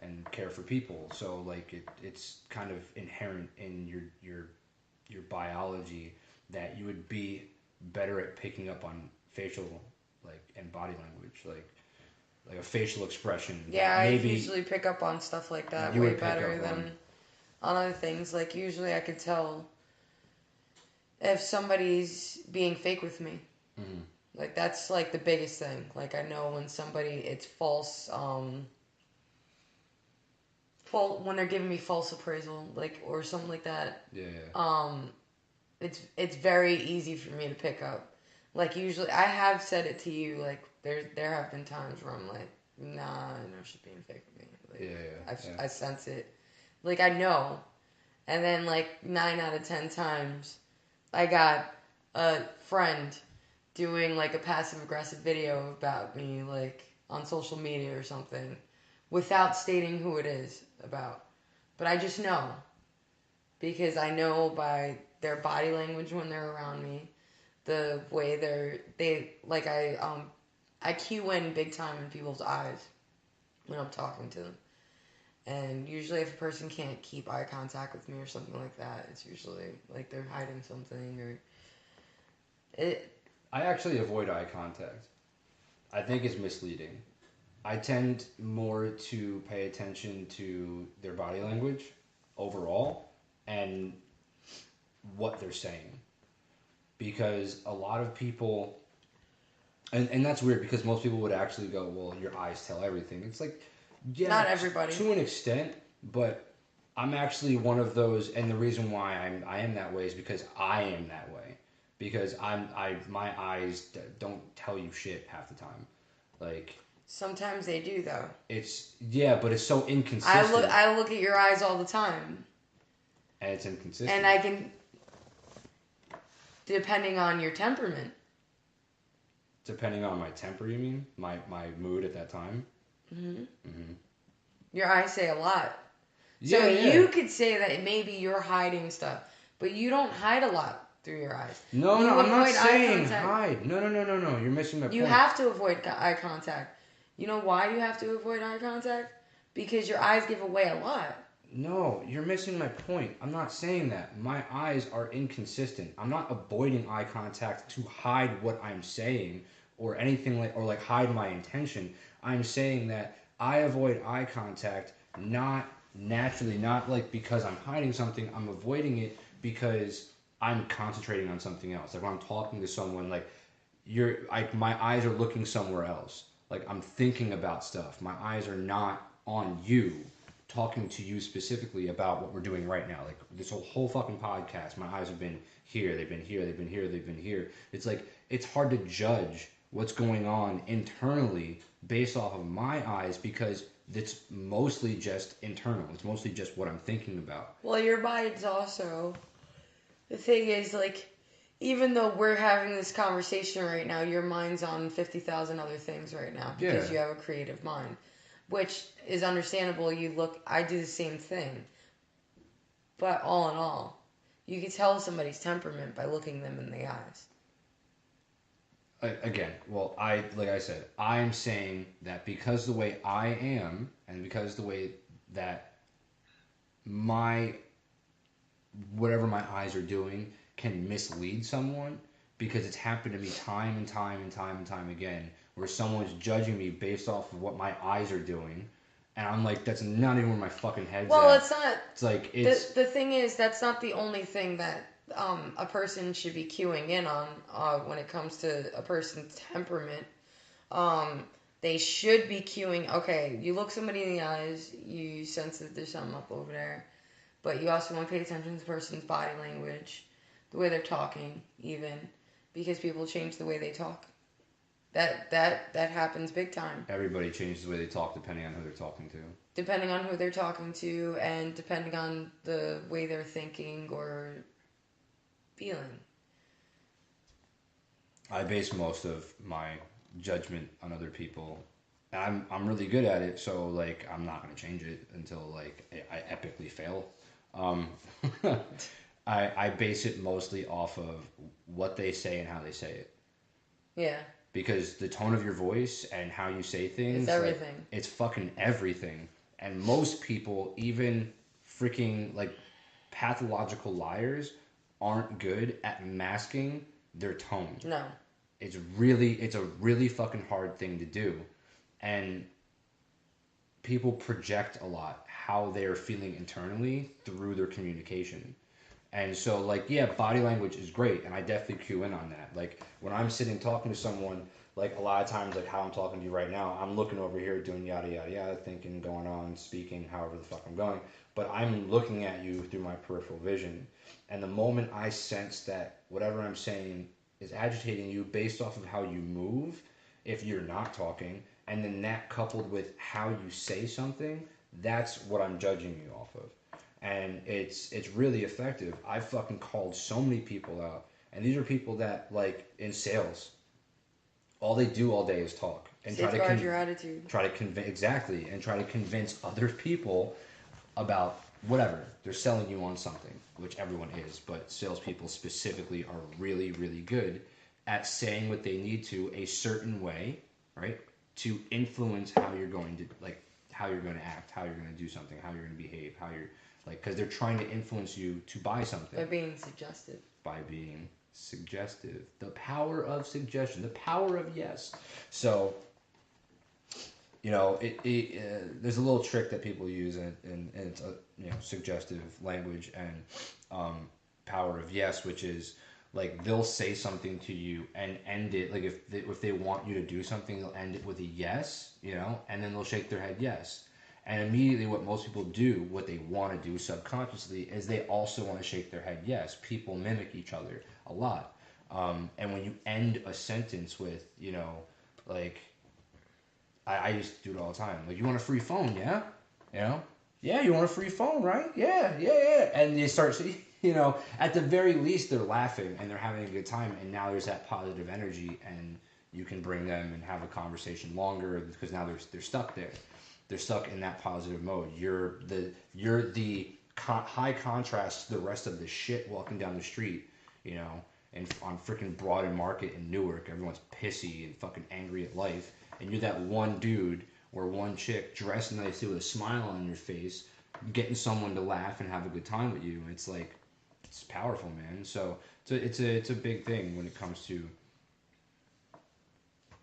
and care for people. So like it's kind of inherent in your biology that you would be better at picking up on facial like and body language, like a facial expression. Yeah, I Maybe usually pick up on stuff like that you way would pick better up than on other things. Like usually I could tell if somebody's being fake with me. Mhm. Like that's like the biggest thing. Like I know when somebody it's false when they're giving me false appraisal like or something like that. Yeah, yeah. It's very easy for me to pick up. Like usually I have said it to you like there have been times where I'm like, nah, I know she's being fake with me. Like Yeah. I sense it. Like I know. And then like 9 out of 10 times I got a friend doing like a passive aggressive video about me like on social media or something without stating who it is about. But I just know because I know by their body language when they're around me, the way they like I cue in big time in people's eyes when I'm talking to them. And usually if a person can't keep eye contact with me or something like that, it's usually like they're hiding something or it. I actually avoid eye contact. I think it's misleading. I tend more to pay attention to their body language overall and what they're saying. Because a lot of people, and that's weird because most people would actually go, well, your eyes tell everything. It's like, yeah, Not everybody. to an extent, but I'm actually one of those, and the reason why I am that way is because I am that way. Because my eyes don't tell you shit half the time. Like, Sometimes they do though. it's, yeah, but it's so inconsistent. I look at your eyes all the time. And it's inconsistent. And I can, depending on your temperament. Depending on my temper, you mean? My mood at that time? Mm-hmm. Mm-hmm. Your eyes say a lot. Yeah, so yeah. you could say that maybe you're hiding stuff, but you don't hide a lot through your eyes. No, you I'm not saying hide. No. You're missing my point. You have to avoid eye contact. You know why you have to avoid eye contact? Because your eyes give away a lot. No, you're missing my point. I'm not saying that. My eyes are inconsistent. I'm not avoiding eye contact to hide what I'm saying or anything like hide my intention. I'm saying that I avoid eye contact not naturally, not like because I'm hiding something. I'm avoiding it because I'm concentrating on something else. Like when I'm talking to someone, my eyes are looking somewhere else. Like I'm thinking about stuff. My eyes are not on you, talking to you specifically about what we're doing right now. Like this whole fucking podcast, my eyes have been here, they've been here, they've been here, they've been here. It's like it's hard to judge what's going on internally based off of my eyes because it's mostly just internal. It's mostly just what I'm thinking about. Well, your mind's also the thing is like even though we're having this conversation right now, your mind's on 50,000 other things right now because you have a creative mind, which is understandable. I do the same thing. But all in all, you can tell somebody's temperament by looking them in the eyes. Again, well, like I said, I'm saying that because the way I am and because the way that whatever my eyes are doing can mislead someone because it's happened to me time and time and time and time again where someone's judging me based off of what my eyes are doing and I'm like that's not even where my fucking head's at. It's not. It's like it's the thing is that's not the only thing that a person should be cueing in on when it comes to a person's temperament. They should be cueing. Okay, you look somebody in the eyes, you sense that there's something up over there, but you also want to pay attention to the person's body language, the way they're talking, even because people change the way they talk. That happens big time. Everybody changes the way they talk depending on who they're talking to. Depending on who they're talking to, and depending on the way they're thinking or feeling. I base most of my judgment on other people. And I'm really good at it, so like I'm not gonna change it until like I epically fail. I base it mostly off of what they say and how they say it. Yeah. Because the tone of your voice and how you say things, it's everything. Like, it's fucking everything. And most people, even freaking like pathological liars, aren't good at masking their tone. No. It's a really fucking hard thing to do. And people project a lot how they're feeling internally through their communication. And so, like, yeah, body language is great, and I definitely cue in on that. Like, when I'm sitting talking to someone, like, a lot of times, like how I'm talking to you right now, I'm looking over here doing yada, yada, yada, thinking, going on, speaking, however the fuck I'm going. But I'm looking at you through my peripheral vision. And the moment I sense that whatever I'm saying is agitating you based off of how you move, if you're not talking, and then that coupled with how you say something, that's what I'm judging you off of. And it's really effective. I've fucking called so many people out, and these are people that, like, in sales, all they do all day is talk and Safeguard your attitude. try to convince, exactly, and try to convince other people about whatever they're selling you on something, which everyone is, but salespeople specifically are really, really good at saying what they need to a certain way, right, to influence how you're going to, like, how you're going to act, how you're going to do something, how you're going to behave, how you're, like, because they're trying to influence you to buy something. By being suggestive. By being suggestive. The power of suggestion. The power of yes. So, you know, there's a little trick that people use, and it's a, you know, suggestive language and power of yes, which is, like, they'll say something to you and end it, like, if they want you to do something, they'll end it with a yes, you know, and then they'll shake their head yes. And immediately what most people do, what they want to do subconsciously, is they also want to shake their head yes. People mimic each other a lot. And when you end a sentence with, you know, like, I used to do it all the time. Like, you want a free phone, yeah? You know? Yeah, you want a free phone, right? Yeah, yeah, yeah. And they start, you know, at the very least, they're laughing and they're having a good time. And now there's that positive energy, and you can bring them and have a conversation longer because now they're stuck there. They're stuck in that positive mode. You're the high contrast to the rest of the shit walking down the street, you know, and on freaking Broad and Market in Newark, everyone's pissy and fucking angry at life, and you're that one dude or one chick dressed nicely with a smile on your face, getting someone to laugh and have a good time with you. It's like, it's powerful, man. So it's a big thing when it comes to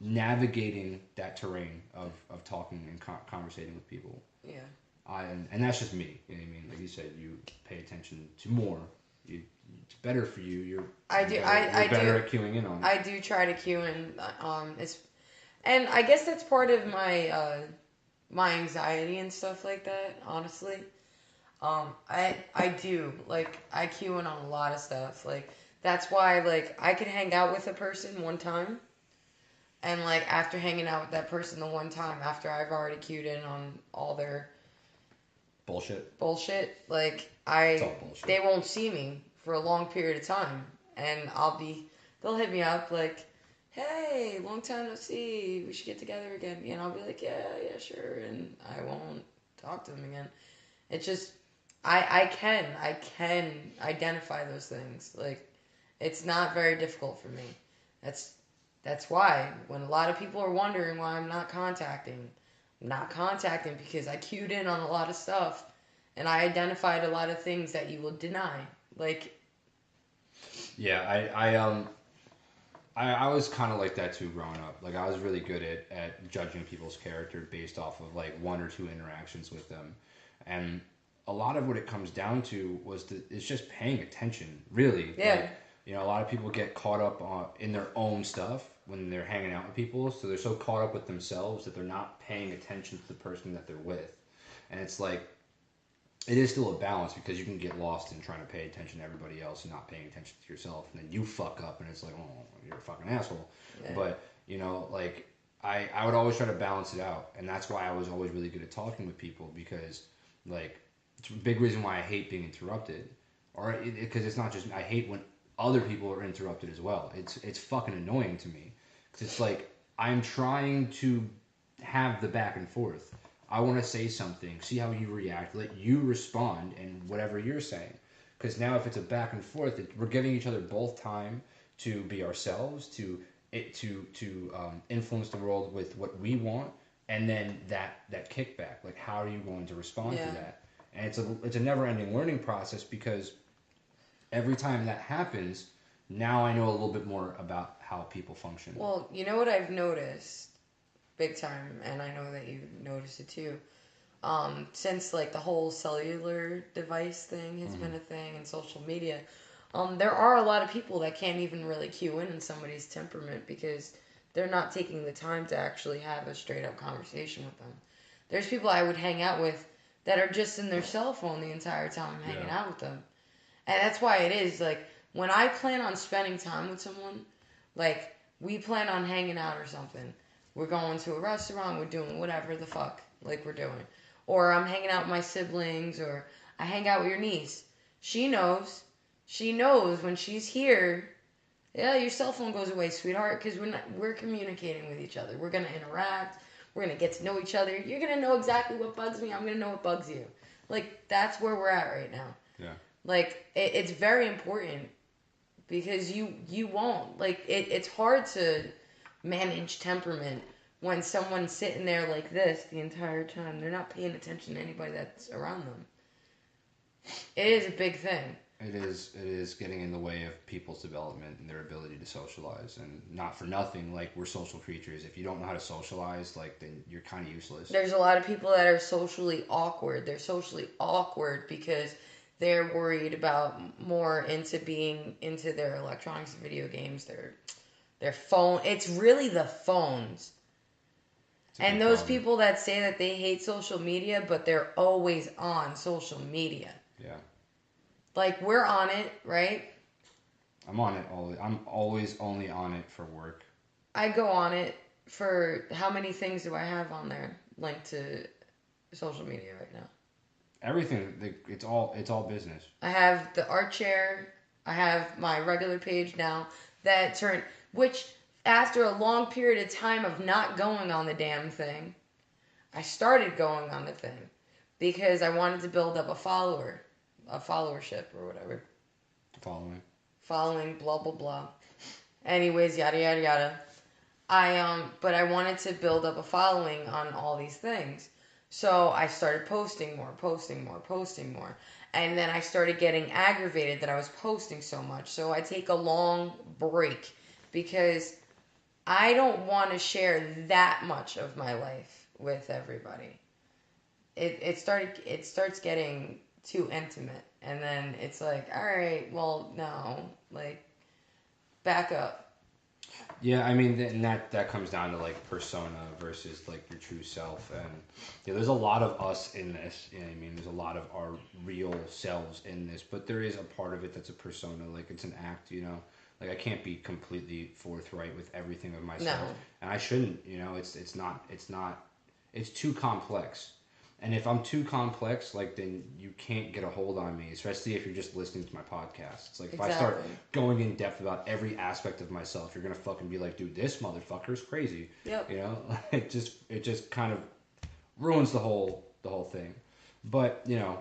navigating that terrain of talking and conversating with people. Yeah. And that's just me. You know what I mean? Like you said, you pay attention to more. It's better for you. You're better at queuing in on it. I do try to cue in. And I guess that's part of my my anxiety and stuff like that. Honestly, I do, like, I cue in on a lot of stuff. Like, that's why, like, I could hang out with a person one time. And, like, after hanging out with that person the one time, after I've already cued in on all their bullshit, like, it's all bullshit. They won't see me for a long period of time. And they'll hit me up, like, hey, long time no see, we should get together again. And I'll be like, yeah, sure. And I won't talk to them again. It's just, I can identify those things. Like, it's not very difficult for me. That's why when a lot of people are wondering why I'm not contacting because I cued in on a lot of stuff and I identified a lot of things that you will deny. Like, yeah, I was kind of like that too growing up. Like, I was really good at judging people's character based off of, like, one or two interactions with them. And a lot of what it comes down to is just paying attention, really. Yeah. Like, you know, a lot of people get caught up in their own stuff when they're hanging out with people. So they're so caught up with themselves that they're not paying attention to the person that they're with. And it's like, it is still a balance because you can get lost in trying to pay attention to everybody else and not paying attention to yourself. And then you fuck up and it's like, oh, you're a fucking asshole. Yeah. But, you know, like, I would always try to balance it out. And that's why I was always really good at talking with people because, like, it's a big reason why I hate being interrupted. Or because it's not just, I hate when other people are interrupted as well. It's fucking annoying to me. Because it's like, I'm trying to have the back and forth. I want to say something, see how you react, let you respond and whatever you're saying. Because now if it's a back and forth, we're giving each other both time to be ourselves, to influence the world with what we want, and then that kickback. Like, how are you going to respond Yeah. to that? And it's a never-ending learning process, because every time that happens, now I know a little bit more about how people function. Well, you know what I've noticed big time, and I know that you've noticed it too. Since like the whole cellular device thing has been a thing in social media, there are a lot of people that can't even really cue in somebody's temperament because they're not taking the time to actually have a straight up conversation with them. There's people I would hang out with that are just in their cell phone the entire time I'm hanging out with them. And that's why it is like when I plan on spending time with someone, like we plan on hanging out or something. We're going to a restaurant, we're doing whatever the fuck like we're doing. Or I'm hanging out with my siblings, or I hang out with your niece. She knows when she's here. Yeah, your cell phone goes away, sweetheart, because we're communicating with each other. We're gonna interact. We're gonna get to know each other. You're gonna know exactly what bugs me. I'm gonna know what bugs you. Like that's where we're at right now. Yeah. Like it's very important because you won't like it's hard to manage temperament when someone's sitting there like this the entire time. They're not paying attention to anybody that's around them. It is a big thing. It is getting in the way of people's development and their ability to socialize. And not for nothing, like, we're social creatures. If you don't know how to socialize, like, then you're kind of useless. There's a lot of people that are socially awkward. They're socially awkward because they're worried about more into being into their electronics, video games, their phone. It's really the phones. And those people that say that they hate social media, but they're always on social media. Yeah. Like, we're on it, right? I'm on it always. I'm always only on it for work. I go on it for how many things do I have on there linked to social media right now? Everything. It's all business. I have the art chair. I have my regular page now that turned, which after a long period of time of not going on the damn thing, I started going on the thing because I wanted to build up a followership or whatever. Following, blah, blah, blah. Anyways, yada, yada, yada. But I wanted to build up a following on all these things. So I started posting more. And then I started getting aggravated that I was posting so much. So I take a long break because I don't want to share that much of my life with everybody. It starts getting too intimate, and then it's like, all right, well, no, like, back up. Yeah, I mean, and that comes down to like persona versus like your true self, and yeah, there's a lot of us in this. You know what I mean? There's a lot of our real selves in this, but there is a part of it that's a persona, like it's an act, you know. Like, I can't be completely forthright with everything of myself, and I shouldn't. You know, it's too complex. And if I'm too complex, like, then you can't get a hold on me, especially if you're just listening to my podcast. It's like, if I start going in depth about every aspect of myself, you're gonna fucking be like, dude, this motherfucker's crazy. Yep. You know, it just kind of ruins the whole thing. But, you know,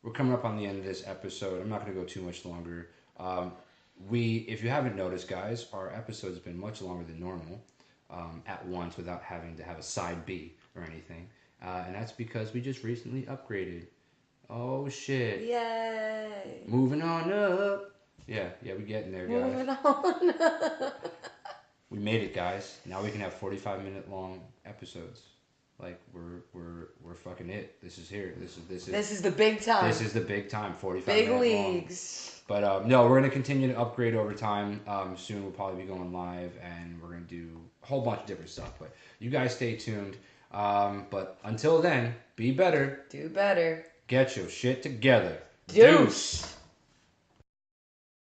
we're coming up on the end of this episode. I'm not gonna go too much longer. If you haven't noticed, guys, our episode's been much longer than normal, at once, without having to have a side B or anything. And that's because we just recently upgraded. Oh, shit. Yay. Moving on up. Yeah, we're getting there, guys. Moving on up. We made it, guys. Now we can have 45-minute long episodes. Like, we're fucking it. This is here. This is the big time. This is the big time. 45 big minutes leagues. Long. But no, we're gonna continue to upgrade over time. Soon we'll probably be going live, and we're gonna do a whole bunch of different stuff. But you guys stay tuned. But until then, be better. Do better. Get your shit together. Deuce.